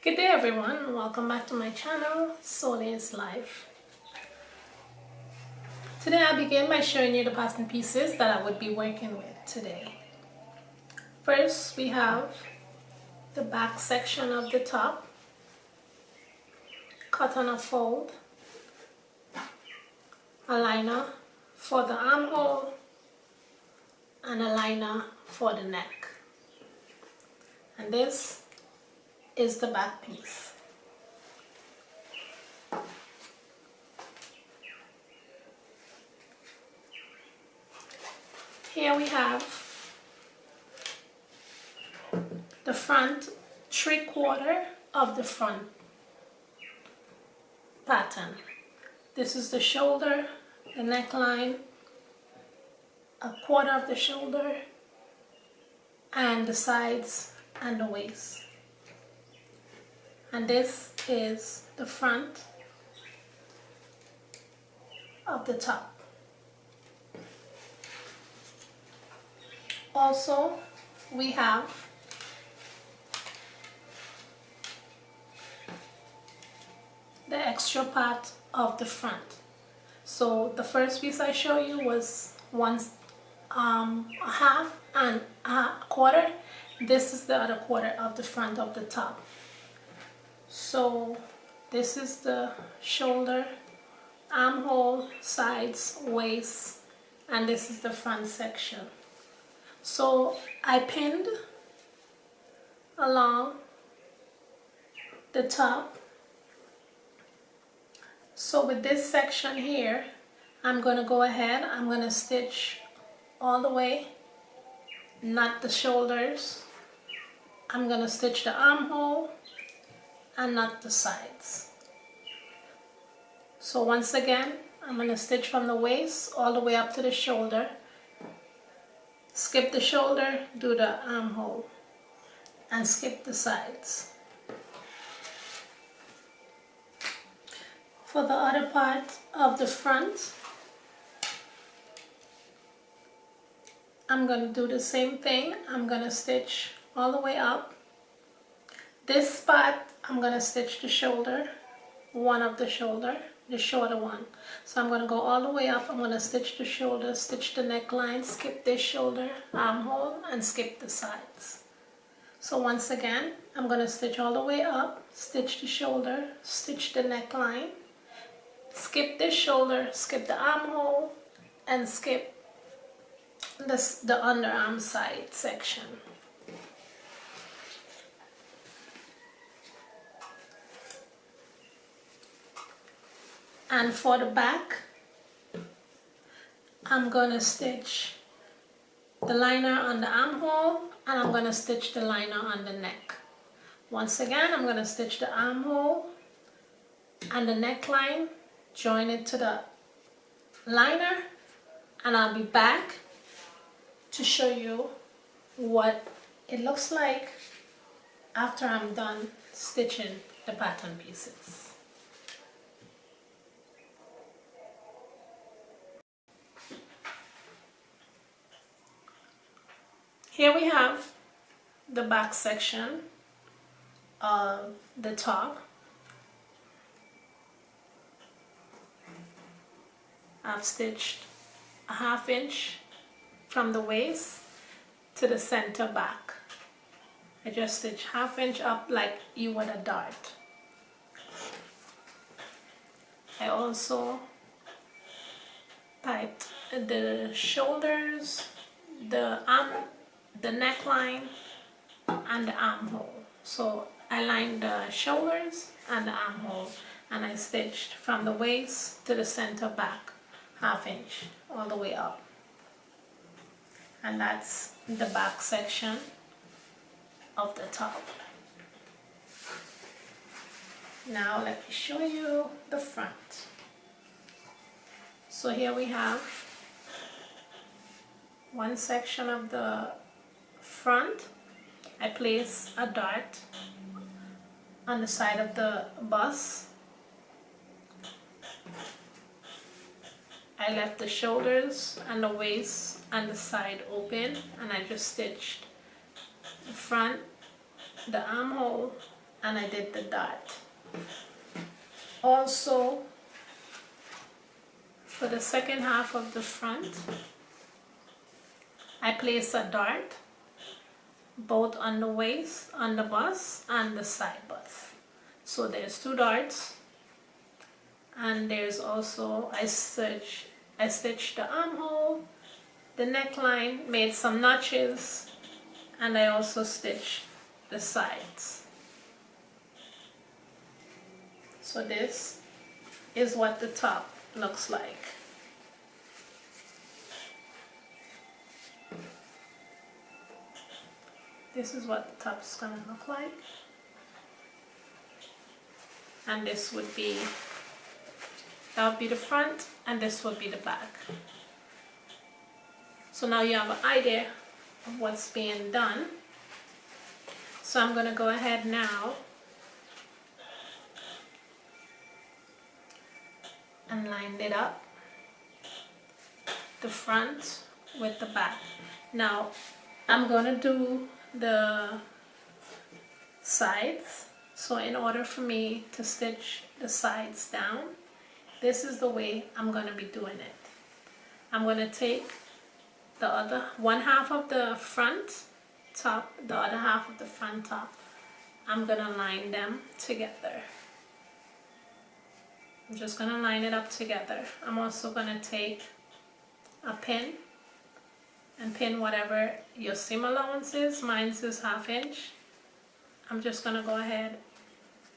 Good day everyone, welcome back to my channel, Solia's Life. Today I begin by showing you the pattern pieces that I would be working with today. First we have the back section of the top, cut on a fold, a liner for the armhole and a liner for the neck. And this is the back piece. Here we have the front 3/4 of the front pattern. This is the shoulder, the neckline, 1/4 of the shoulder, and the sides and the waist. And this is the front of the top. Also, we have the extra part of the front. So the first piece I show you was a half and a quarter. This is the other quarter of the front of the top. So this is the shoulder, armhole, sides, waist, and this is the front section. So I pinned along the top. So with this section here, I'm going to go ahead, I'm going to stitch all the way, not the shoulders. I'm going to stitch the armhole and not the sides. So once again, I'm going to stitch from the waist all the way up to the shoulder, skip the shoulder, do the armhole, and skip the sides. For the other part of the front, I'm going to do the same thing. I'm going to stitch all the way up. This part, I'm going to stitch the shoulder, one of the shoulder, the shorter one. So I'm going to go all the way up. I'm going to stitch the shoulder, stitch the neckline, skip this shoulder, armhole, and skip the sides. So once again, I'm going to stitch all the way up, stitch the shoulder, stitch the neckline, skip this shoulder, skip the armhole, and skip the underarm side section. And for the back, I'm going to stitch the liner on the armhole and I'm going to stitch the liner on the neck. Once again, I'm going to stitch the armhole and the neckline, join it to the liner, and I'll be back to show you what it looks like after I'm done stitching the pattern pieces. Here we have the back section of the top. I've stitched a 1/2 inch from the waist to the center back. I just stitch 1/2 inch up like you would a dart. I also typed the shoulders, the neckline, and the armhole. So I lined the shoulders and the armhole, and I stitched from the waist to the center back 1/2 inch all the way up. And that's the back section of the top. Now let me show you the front. So here we have one section of the front. I place a dart on the side of the bust. I left the shoulders and the waist and the side open, and I just stitched the front, the armhole, and I did the dart. Also, for the second half of the front, I place a dart both on the waist, on the bust, and the side bust. So there's 2 darts, and there's also, I stitched the armhole, the neckline, made some notches, and I also stitched the sides. So this is what the top looks like. This is what the top is gonna look like. And this would be, that would be the front, and this would be the back. So now you have an idea of what's being done. So I'm gonna go ahead now and line it up, the front with the back. Now I'm gonna do the sides. So in order for me to stitch the sides down, this is the way I'm gonna be doing it. I'm gonna take the other one half of the front top, the other half of the front top. I'm gonna line them together. I'm just gonna line it up together. I'm also gonna take a pin and pin whatever your seam allowance is. Mine is 1/2 inch. I'm just gonna go ahead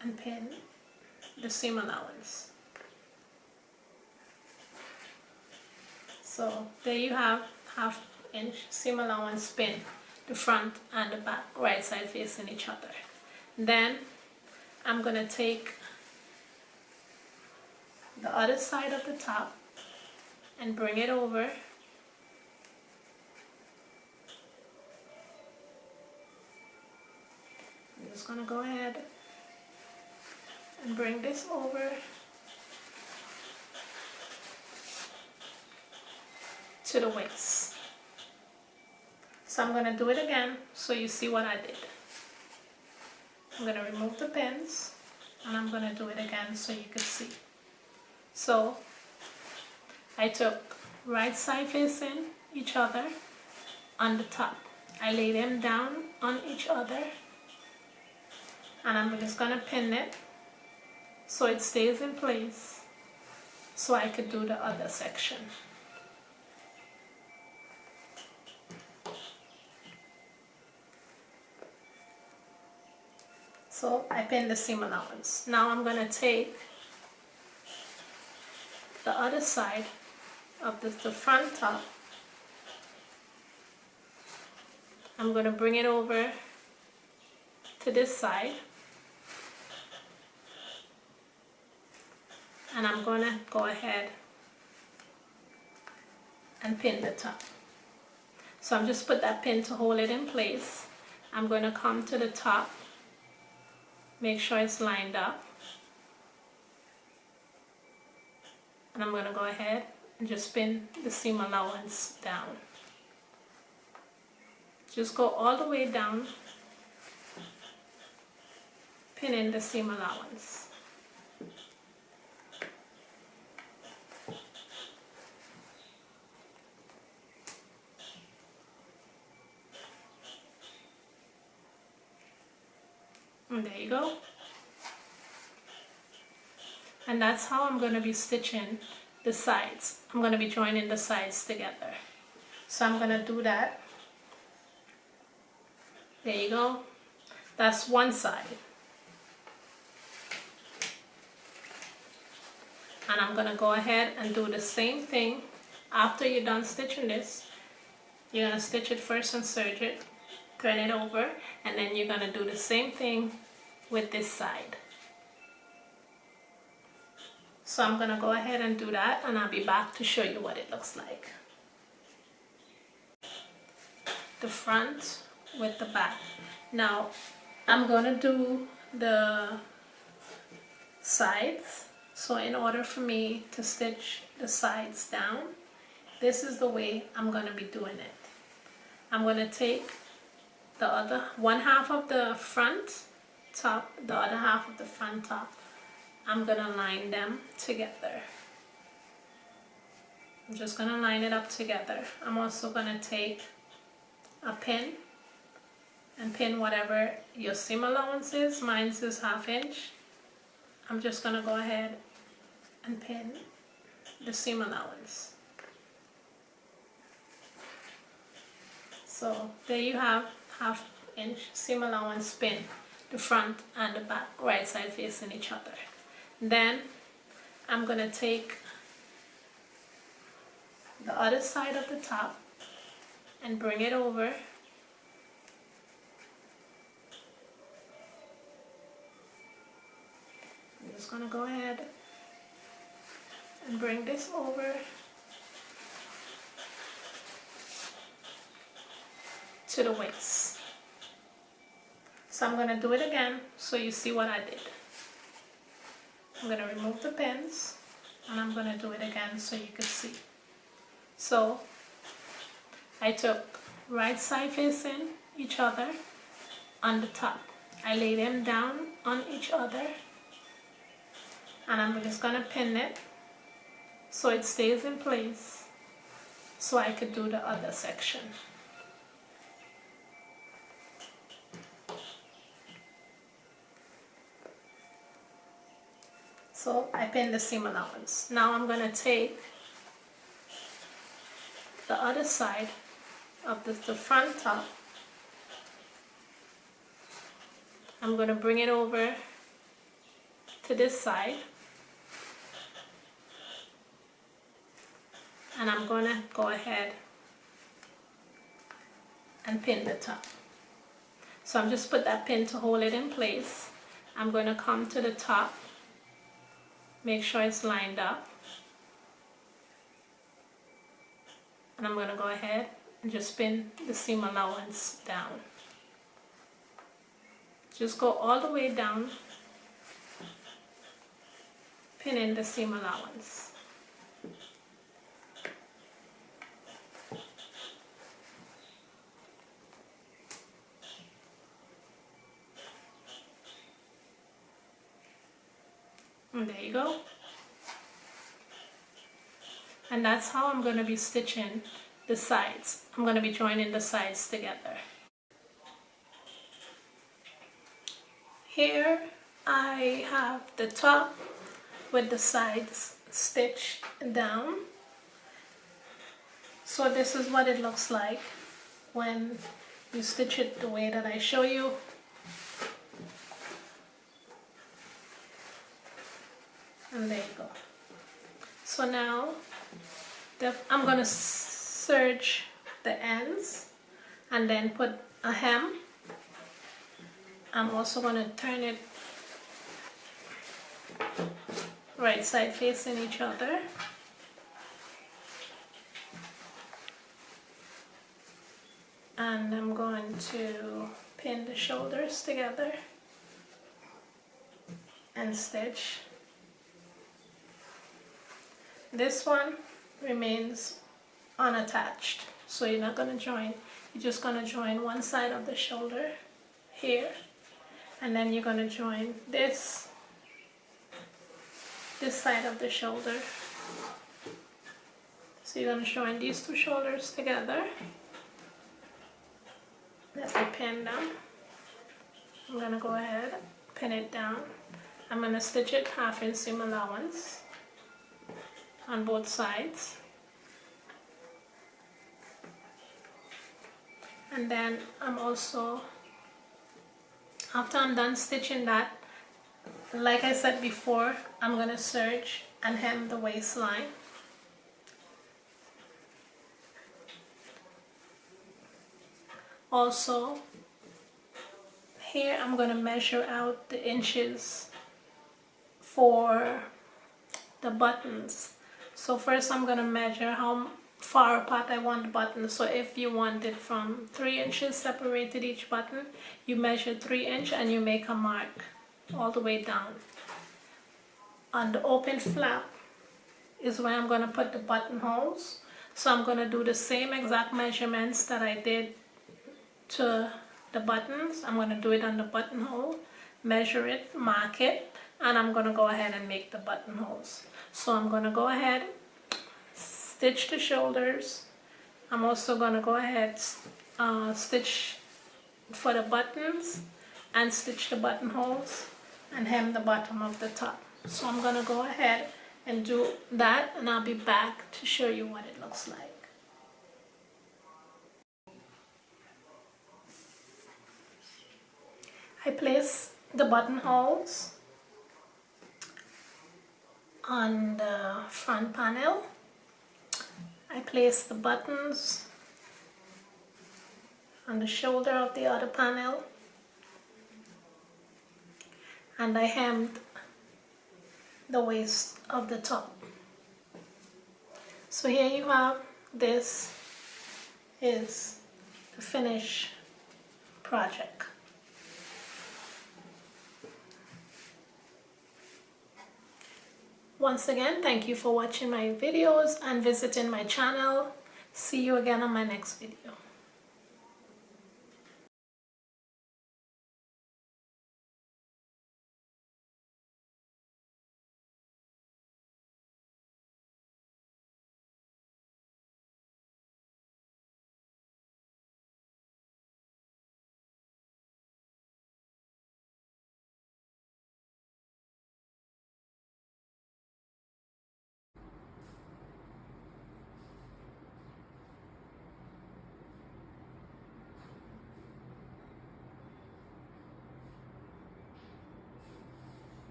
and pin the seam allowance. So there you have 1/2 inch seam allowance pin, the front and the back, right side facing each other. Then I'm gonna take the other side of the top and bring it over I'm just gonna go ahead and bring this over to the waist. So I'm gonna do it again so you see what I did. I'm gonna remove the pins and I'm gonna do it again so you can see. So I took right side facing each other on the top. I lay them down on each other and I'm just gonna pin it so it stays in place so I could do the other section. So I pinned the seam allowance. Now I'm gonna take the other side of the front top. I'm gonna bring it over to this side. And I'm gonna go ahead and pin the top. So I'm just put that pin to hold it in place. I'm gonna come to the top, make sure it's lined up. And I'm gonna go ahead and just pin the seam allowance down. Just go all the way down, pinning the seam allowance. And there you go. And that's how I'm going to be stitching the sides. I'm going to be joining the sides together. So I'm going to do that. There you go. That's one side. And I'm going to go ahead and do the same thing. After you're done stitching this, you're going to stitch it first and serge it, turn it over, and then you're going to do the same thing with this side. So I'm going to go ahead and do that, and I'll be back to show you what it looks like. The front with the back. Now I'm going to do the sides. So in order for me to stitch the sides down, this is the way I'm going to be doing it. I'm going to take the other one half of the front top, the other half of the front top, I'm gonna line them together. I'm just gonna line it up together. I'm also gonna take a pin and pin whatever your seam allowance is. Mine is 1/2 inch. I'm just gonna go ahead and pin the seam allowance. So there you have 1/2 inch seam allowance pin, the front and the back, right side facing each other. Then I'm gonna take the other side of the top and bring it over I'm just gonna go ahead and bring this over to the waist. So I'm gonna do it again so you see what I did. I'm gonna remove the pins and I'm gonna do it again so you can see. So I took right side facing each other on the top. I lay them down on each other and I'm just gonna pin it so it stays in place so I could do the other section. So I pinned the seam allowance. Now I'm gonna take the other side of the front top. I'm gonna bring it over to this side. And I'm gonna go ahead and pin the top. So I'm just put that pin to hold it in place. I'm gonna come to the top, make sure it's lined up. And I'm gonna go ahead and just pin the seam allowance down. Just go all the way down, pinning the seam allowance. And there you go. And that's how I'm going to be stitching the sides. I'm going to be joining the sides together. Here I have the top with the sides stitched down. So this is what it looks like when you stitch it the way that I show you. And there you go. So now I'm going to serge the ends and then put a hem. I'm also going to turn it right side facing each other. And I'm going to pin the shoulders together and stitch. This one remains unattached, so you're not going to join. You're just going to join one side of the shoulder here, and then you're going to join this side of the shoulder. So you're going to join these two shoulders together. Let me pin them. I'm going to go ahead, pin it down. I'm going to stitch it 1/2 inch seam allowance on both sides. And then I'm also, after I'm done stitching that, like I said before, I'm going to serge and hem the waistline. Also, here I'm going to measure out the inches for the buttons. So first I'm going to measure how far apart I want the buttons. So if you want it from 3 inches separated each button, you measure 3 inches and you make a mark all the way down. On the open flap is where I'm going to put the buttonholes. So I'm going to do the same exact measurements that I did to the buttons. I'm going to do it on the buttonhole. measure it, mark it, and I'm going to go ahead and make the buttonholes. So I'm going to go ahead, stitch the shoulders. I'm also going to go ahead, stitch for the buttons and stitch the buttonholes and hem the bottom of the top. So I'm going to go ahead and do that, and I'll be back to show you what it looks like. I place the buttonholes on the front panel. I place the buttons on the shoulder of the other panel, and I hemmed the waist of the top. So here you have, this is the finished project. Once again, thank you for watching my videos and visiting my channel. See you again on my next video.